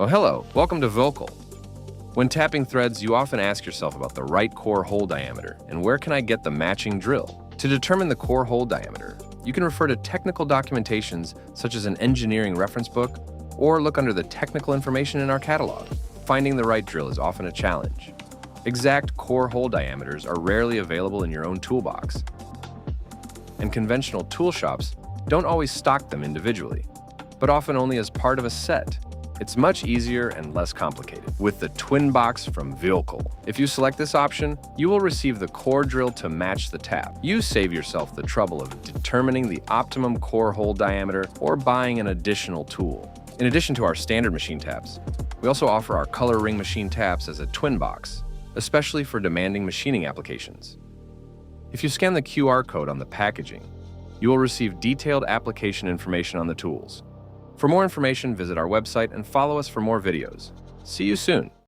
Oh, hello. Welcome to VÖLKEL. When tapping threads, you often ask yourself about the right core hole diameter and where can I get the matching drill. To determine the core hole diameter, you can refer to technical documentations such as an engineering reference book or look under the technical information in our catalog. Finding the right drill is often a challenge. Exact core hole diameters are rarely available in your own toolbox, and conventional tool shops don't always stock them individually, but often only as part of a set. It's much easier and less complicated with the TwinBox from VÖLKEL. If you select this option, you will receive the core drill to match the tap. You save yourself the trouble of determining the optimum core hole diameter or buying an additional tool. In addition to our standard machine taps, we also offer our color ring machine taps as a TwinBox, especially for demanding machining applications. If you scan the QR code on the packaging, you will receive detailed application information on the tools. For more information, visit our website and follow us for more videos. See you soon!